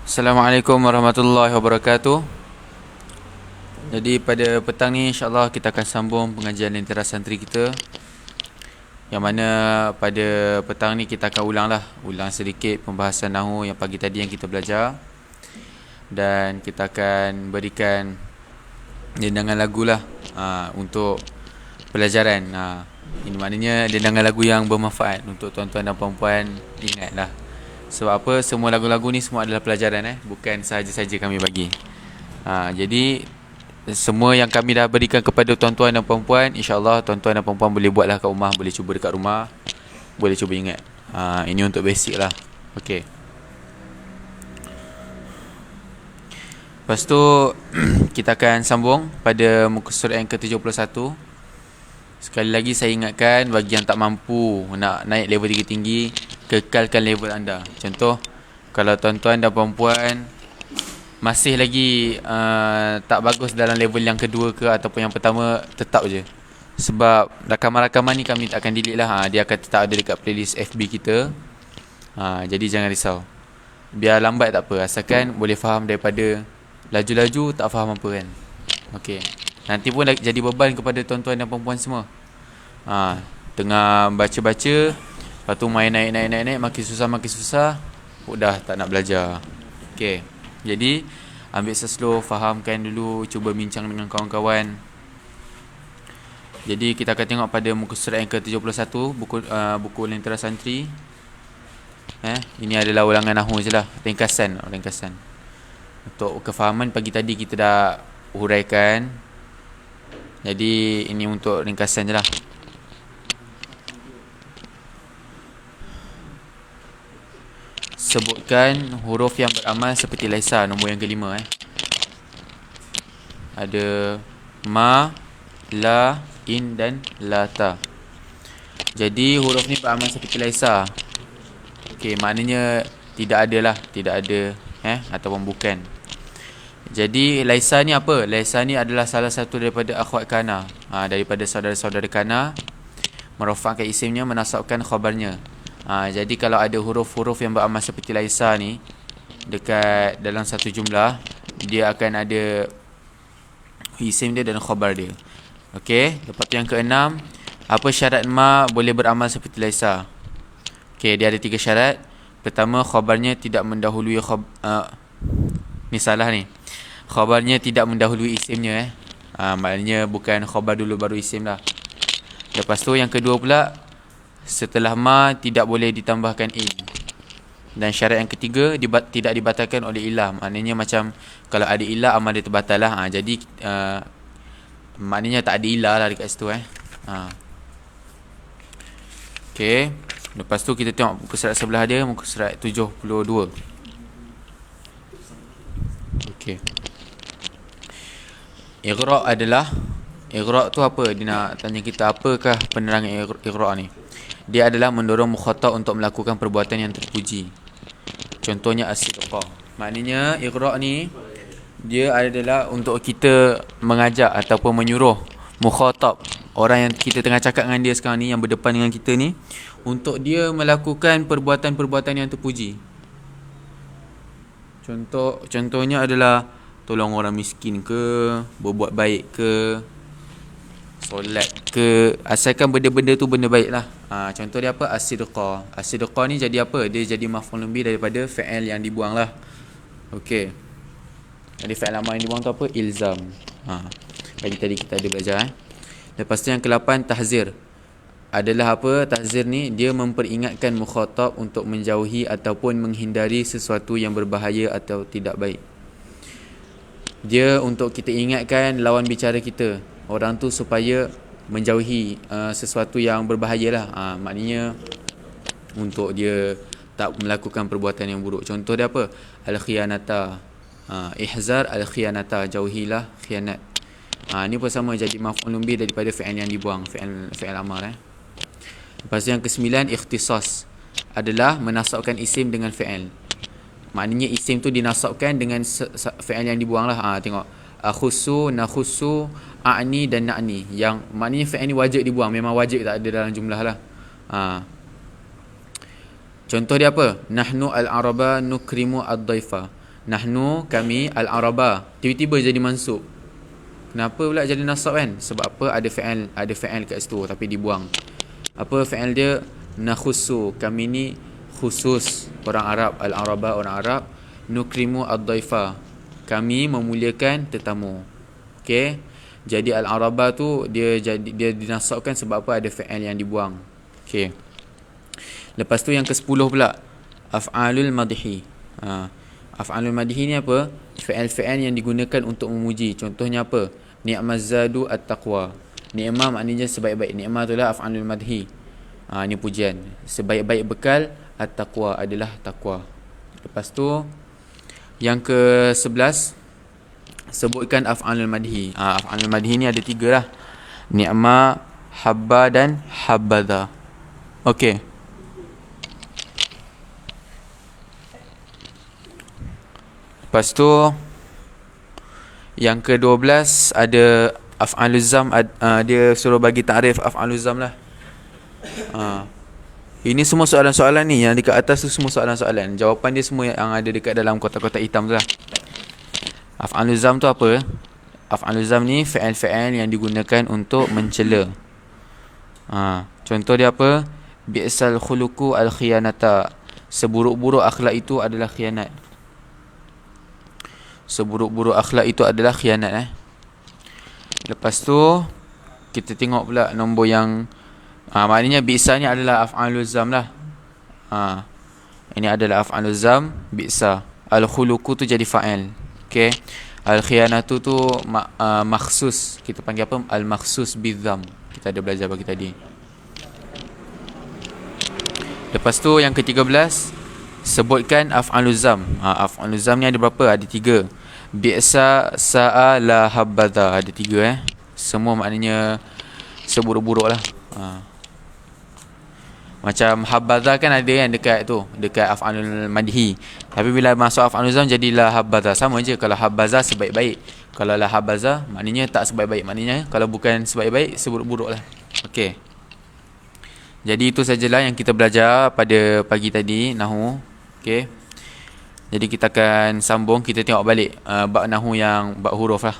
Assalamualaikum warahmatullahi wabarakatuh. Jadi pada petang ni insya-Allah kita akan sambung pengajian Lentera Santri kita. Yang mana pada petang ni kita akan ulang sedikit pembahasan nahwu yang pagi tadi yang kita belajar. Dan kita akan berikan dendangan lagu lah untuk pelajaran. Ini maknanya dendangan lagu yang bermanfaat untuk tuan-tuan dan puan-puan ingat lah. Sebab apa? Semua lagu-lagu ni semua adalah pelajaran, bukan sahaja-sahaja kami bagi. Jadi semua yang kami dah berikan kepada tuan-tuan dan puan-puan, insya-Allah tuan-tuan dan puan-puan boleh buatlah kat rumah, boleh cuba dekat rumah, boleh cuba ingat. Ini untuk basic lah. Okey. Lepas tu kita akan sambung pada muka surat yang ke-71. Sekali lagi saya ingatkan, bagi yang tak mampu nak naik level tinggi, kekalkan level anda. Contoh, kalau tuan-tuan dan puan-puan masih lagi tak bagus dalam level yang kedua ke ataupun yang pertama, tetap je. Sebab rakaman-rakaman ni kami tak akan delete lah. Dia akan tetap ada dekat playlist FB kita. Jadi jangan risau. Biar lambat tak apa, asalkan boleh faham. Daripada laju-laju tak faham apa kan. Okey. Nanti pun jadi beban kepada tuan-tuan dan puan-puan semua. Tengah baca-baca, lepas tu main naik, makin susah, dah tak nak belajar. Okey. Jadi ambil slow, fahamkan dulu, cuba bincang dengan kawan-kawan. Jadi kita akan tengok pada muka surat yang ke-71, buku Lentera Santri. Ini adalah ulangan nahwu je lah, ringkasan. Untuk kefahaman pagi tadi kita dah huraikan. Jadi ini untuk ringkasan je lah. Sebutkan huruf yang beramal seperti laisa, nombor yang kelima. Ada ma, la, in dan lata. Jadi huruf ni beramal seperti laisa. Okey, maknanya tidak ada ataupun bukan. Jadi laisa ni apa? Laisa ni adalah salah satu daripada akhwat kana, daripada saudara-saudara kana, merofakkan isimnya, menasabkan khabarnya. Jadi kalau ada huruf-huruf yang beramal seperti laisa ni dekat dalam satu jumlah, dia akan ada isim dia dan khabar dia. Okey, lepas tu yang keenam, apa syarat ma boleh beramal seperti laisa? Okey, dia ada 3 syarat. Pertama, khabarnya tidak mendahului ni salah ni. Khabarnya tidak mendahului isimnya. Maknanya bukan khabar dulu baru isim lah. Lepas tu yang kedua pula, setelah ma tidak boleh ditambahkan in. Dan syarat yang ketiga, tidak dibatalkan oleh ilah. Maknanya macam kalau ada ilah, amal dia terbatal lah. Jadi maknanya tak ada ilah lah dekat situ. Okey. Lepas tu kita tengok muka surat sebelah dia, muka surat 72. Okey. Iqra' adalah, Iqra' tu apa? Dia nak tanya kita apakah penerangan Iqra' ni. Dia adalah mendorong mukhatab untuk melakukan perbuatan yang terpuji. Contohnya as-sidqa. Maknanya Iqra' ni dia adalah untuk kita mengajak ataupun menyuruh mukhatab, orang yang kita tengah cakap dengan dia sekarang ni, yang berdepan dengan kita ni, untuk dia melakukan perbuatan-perbuatan yang terpuji. Contohnya adalah tolong orang miskin ke, berbuat baik ke, solat ke, asalkan benda-benda tu benda baik lah. Contoh dia apa? As-sidqa. As-sidqa ni jadi apa? Dia jadi maf'ul bih daripada fi'il yang dibuang lah. Okey. Jadi fi'il amal yang dibuang tu apa? Ilzam. Tadi kita ada belajar. Lepas tu yang ke-8, tahzir. Adalah apa? Tahzir ni dia memperingatkan mukhatab untuk menjauhi ataupun menghindari sesuatu yang berbahaya atau tidak baik. Dia untuk kita ingatkan lawan bicara kita, orang tu, supaya menjauhi sesuatu yang berbahaya lah. Maknanya untuk dia tak melakukan perbuatan yang buruk. Contoh dia apa? Al-khiyanata. Ihzar al-khiyanata, jauhilah khianat. Ni pun sama, jadi maf'ul bih daripada fi'il yang dibuang, fi'il amal. Lepas tu yang ke-9, ikhtisas. Adalah menasabkan isim dengan fi'il. Maknanya isim tu dinasabkan dengan fi'il yang dibuang lah. Tengok, akhusu, nakhusu, a'ni dan na'ni. Yang maknanya fi'il ni wajib dibuang, memang wajib, tak ada dalam jumlah lah. Contoh dia apa? Nahnu al-araba nukrimu ad-daifa. Nahnu, kami, al-araba. Tiba-tiba jadi mansub. Kenapa pula jadi nasab kan? Sebab apa? Ada fi'il kat situ tapi dibuang. Apa fi'il dia? Nakhussu, kami ni khusus orang Arab, al-araba orang Arab. Nukrimu ad-daifa, kami memuliakan tetamu. Okey. Jadi al-araba tu dia dinasabkan sebab apa? Ada fi'il yang dibuang. Okey. Lepas tu yang ke-10 pula, af'alul madhi. Af'alul madhi ni apa? Fi'il-fi'il yang digunakan untuk memuji. Contohnya apa? Ni'maz zadu at-taqwa. Ni'mah maknanya sebaik-baik. Ni'mah tu lah af'alul madhi. Ni pujian. Sebaik-baik bekal at-taqwa adalah takwa. Lepas tu yang ke-11, sebutkan af'alul madhi. Af'alul madhi ni ada 3 lah. Ni'mah, habba dan habbadha. Okey. Lepas tu yang ke-12 ada af'alul zam. Dia suruh bagi takrif af'alul zam lah. Ini semua soalan-soalan ni yang dekat atas tu semua soalan-soalan. Jawapan dia semua yang ada dekat dalam kotak-kotak hitam tu lah. Af'alul zam tu apa? Af'alul zam ni fi'il-fi'il yang digunakan untuk mencela. Contoh dia apa? Bi'sal khuluqu al-khiyanata. Seburuk-buruk akhlak itu adalah khianat. Seburuk-buruk akhlak itu adalah khianat. Lepas tu kita tengok pula nombor yang maknanya bi'sa ni adalah af'alul zam lah. Ini adalah af'alul zam, bi'sa. Al-khuluqu tu jadi fa'il. Okey. Al-khiyanatu tu makhsus. Kita panggil apa? Al-makhsus bidzam. Kita ada belajar bagi tadi. Lepas tu yang ke-13, sebutkan af'alul zam. Af'alul zam ni ada berapa? Ada 3. Bi'sa, sa'a, la, habbadha. Ada 3 Semua maknanya seburuk-buruk lah. Macam habbadha kan ada yang dekat tu, dekat af'alul madhi. Tapi bila masuk af'alul zam jadi la habbadha. Sama je. Kalau habbadha sebaik-baik, kalau la habbadha maknanya tak sebaik-baik. Maknanya kalau bukan sebaik-baik, seburuk-buruk lah. Okey. Jadi itu sajalah yang kita belajar pada pagi tadi, Nahu. Okey. Jadi kita akan sambung. Kita tengok balik bab Nahu yang bab huruf lah.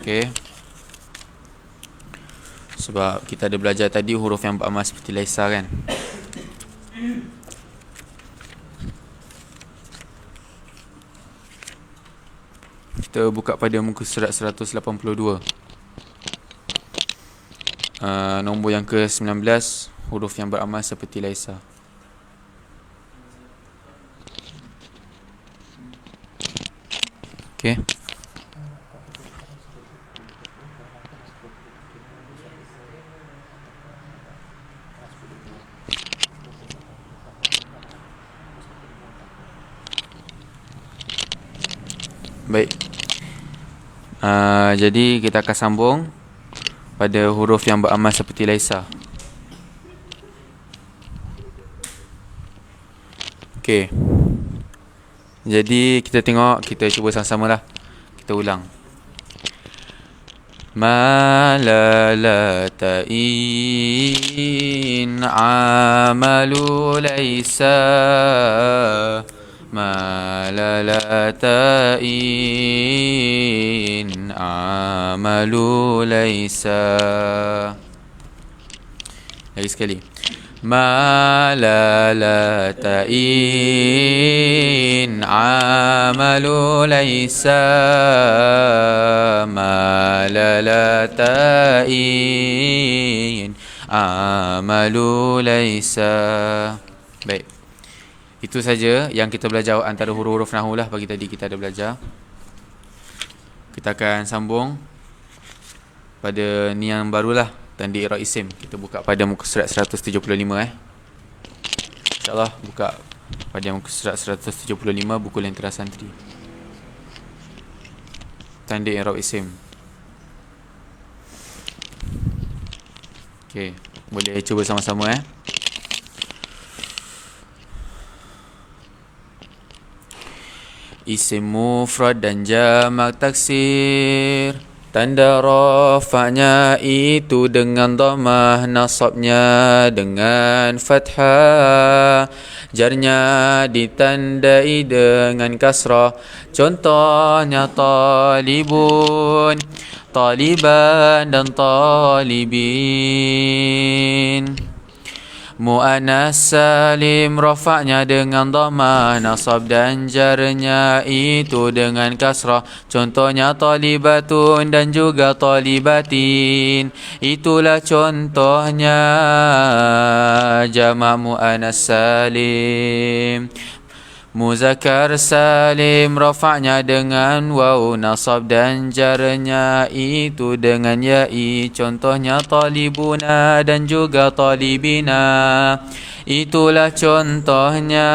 Okey. Sebab kita ada belajar tadi huruf yang beramal seperti laisa kan. Kita buka pada muka surat 182. Nombor yang ke-19, huruf yang beramal seperti laisa. Okey. Baik. Jadi kita akan sambung pada huruf yang beramal seperti laisa. Okey. Jadi kita tengok, kita cuba sama-sama lah. Kita ulang. Ma la la ta'in amalu laisa. Ma la la ta'in amalu laisa. Lagi sekali. Ma la la ta'in amalu laisa. Ma la la ta'in amalu laisa. Baik. Itu saja yang kita belajar antara huruf-huruf Nahu lah. Pagi tadi kita ada belajar. Kita akan sambung pada ni yang barulah, tanda i'rab isim. Kita buka pada muka surat 175 InsyaAllah buka pada muka surat 175 buku Lentera Santri. Tanda i'rab isim. Okey, boleh cuba sama-sama Isim mufrad dan jamak taksir Tanda rafa'nya itu dengan dhammah, nasabnya dengan fathah, jarnya ditandai dengan kasrah. Contohnya talibun, taliban dan talibin. Mu'annas salim rafa'nya dengan dhammah, nasab dan jarnya itu dengan kasrah. Contohnya talibatun dan juga talibatin. Itulah contohnya jamak mu'annas salim. Muzakkar salim rafa'nya dengan waw, nasab dan jarnya itu dengan ya'i. Contohnya talibuna dan juga talibina. Itulah contohnya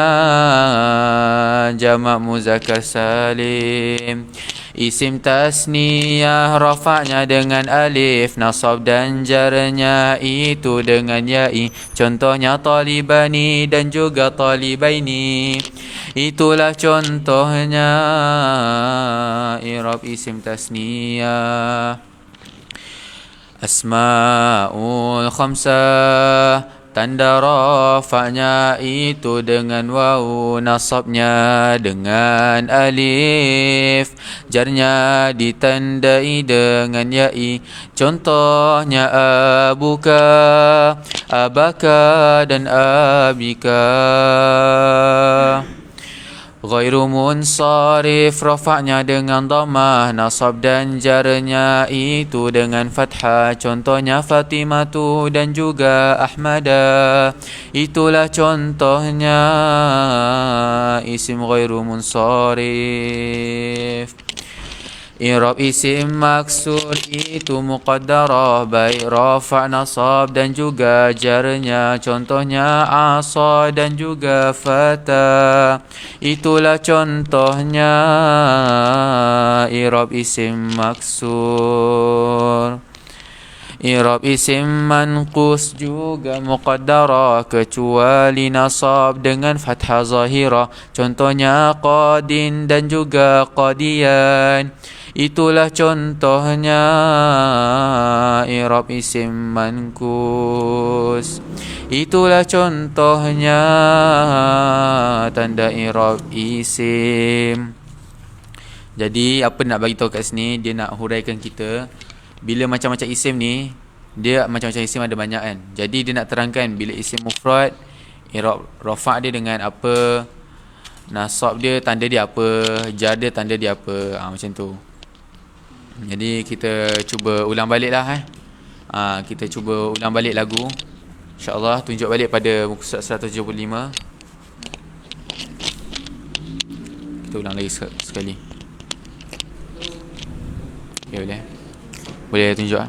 jamak muzakkar salim. Isim tasniyah rafa'nya dengan alif, nasab dan jarnya itu dengan ya'i. Contohnya talibani dan juga talibaini. Itulah contohnya i'rab isim tasniyah. Asma'ul khamsah, tanda rafa'nya itu dengan waw, nasabnya dengan alif, jarnya ditandai dengan ya'i. Contohnya abuka, abaka dan abika. Ghairu munsarif rafa'nya dengan dhammah, nasab dan jarnya itu dengan fathah. Contohnya Fatimatu dan juga Ahmada. Itulah contohnya isim ghairu munsarif. I'rab isim maksur itu muqaddarah, baik rafa', nasab dan juga jarnya. Contohnya asa dan juga fata. Itulah contohnya i'rab isim maksur. I'rab isim manqus juga muqaddarah kecuali nasab dengan fathah zahirah. Contohnya qadin dan juga qadiyan. Itulah contohnya i'rab isim manqus. Itulah contohnya tanda i'rab isim. Jadi apa nak bagi tahu kat sini, dia nak huraikan kita bila macam-macam isim ni, dia macam-macam isim ada banyak kan. Jadi dia nak terangkan bila isim mufrad, i'rab rafa' dia dengan apa, nasab dia tanda dia apa, jar dia tanda dia apa, macam tu. Jadi kita cuba ulang balik lah kita cuba ulang balik lagu. InsyaAllah tunjuk balik pada muka surat 175. Kita ulang lagi sekali. Okay, boleh tunjuk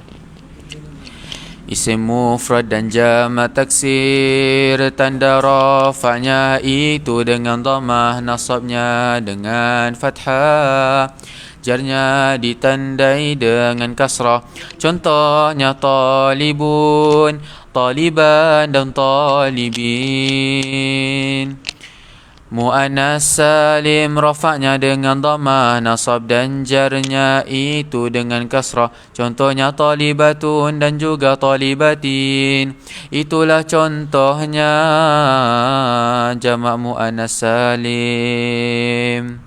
Isim mufrad dan jamak taksir, tanda rafa'nya itu dengan dhammah, nasabnya dengan fathah, jarnya ditandai dengan kasrah. Contohnya talibun, taliban dan talibin. Mu'annas salim rafa'nya dengan dhammah, nasab dan jarnya itu dengan kasrah. Contohnya talibatun dan juga talibatin. Itulah contohnya jamak mu'annas salim.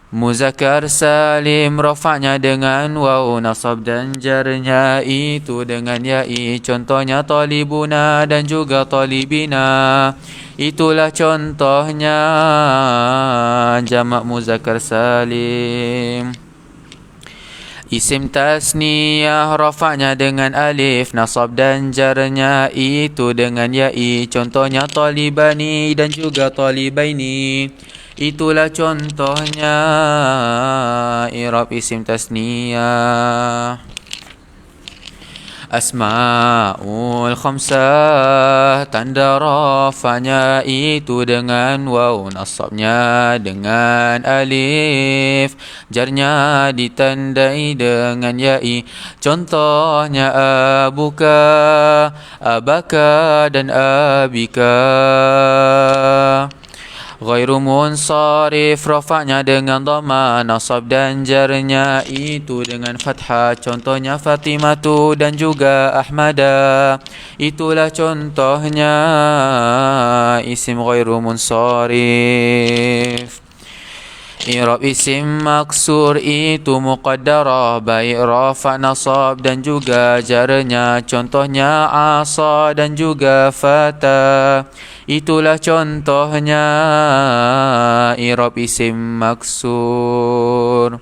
Muzakkar salim rafa'nya dengan waw, nasab dan jarnya itu dengan ya'i. Contohnya talibuna dan juga talibina. Itulah contohnya jamak muzakkar salim. Isim tasniyah rafa'nya dengan alif, nasab dan jarnya itu dengan ya'i. Contohnya talibani dan juga talibaini. Itulah contohnya i'rab isim tasniyah. Asma'ul khamsah, tanda rafa'nya itu dengan waw, nasabnya dengan alif, jarnya ditandai dengan ya'i. Contohnya abuka, abaka dan abika. Ghairu munsarif, rafa'nya dengan dhamma, nasab dan jarnya itu dengan fathah. Contohnya Fatimatu dan juga Ahmada. Itulah contohnya isim ghairu munsarif. I'rab isim maksur itu muqaddarah, baik rafa, nasab dan juga jarnya. Contohnya asa dan juga fata. Itulah contohnya i'rab isim maksur.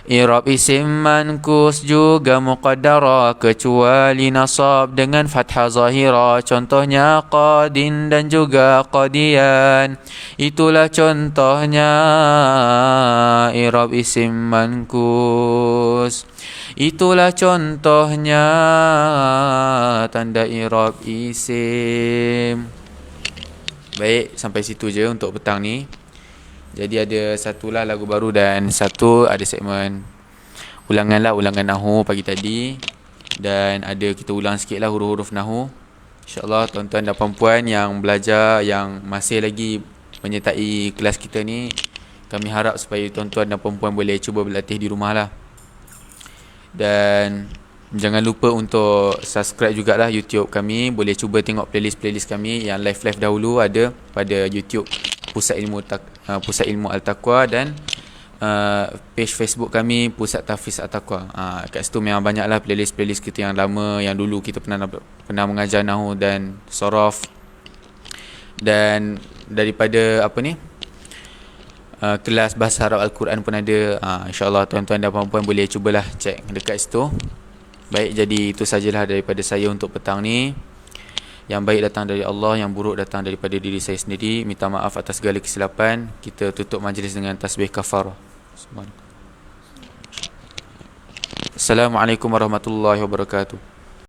I'rab isim mankus juga muqaddara, kecuali nasab dengan fathah zahira. Contohnya qadin dan juga qadian. Itulah contohnya i'rab isim mankus. Itulah contohnya tanda i'rab isim. Baik, sampai situ je untuk petang ni. Jadi ada satulah lagu baru dan satu ada segmen ulangan Nahu pagi tadi. Dan ada kita ulang sikit lah huruf-huruf Nahu. InsyaAllah tuan-tuan dan puan-puan yang belajar, yang masih lagi menyertai kelas kita ni, kami harap supaya tuan-tuan dan puan-puan boleh cuba berlatih di rumah lah. Dan jangan lupa untuk subscribe jugalah YouTube kami. Boleh cuba tengok playlist-playlist kami yang live-live dahulu ada pada YouTube Pusat Ilmu Al-Taqwa, dan page Facebook kami Pusat Tahfiz Al-Taqwa. Kat situ memang banyaklah playlist-playlist kita yang lama, yang dulu kita pernah mengajar Nahu dan Sorof. Dan daripada kelas Bahasa Arab Al-Quran pun ada. InsyaAllah tuan-tuan dan puan-puan boleh cubalah cek dekat situ. Baik, jadi itu sajalah daripada saya untuk petang ni. Yang baik datang dari Allah, yang buruk datang daripada diri saya sendiri. Minta maaf atas segala kesilapan. Kita tutup majlis dengan tasbih kafarah. Assalamualaikum warahmatullahi wabarakatuh.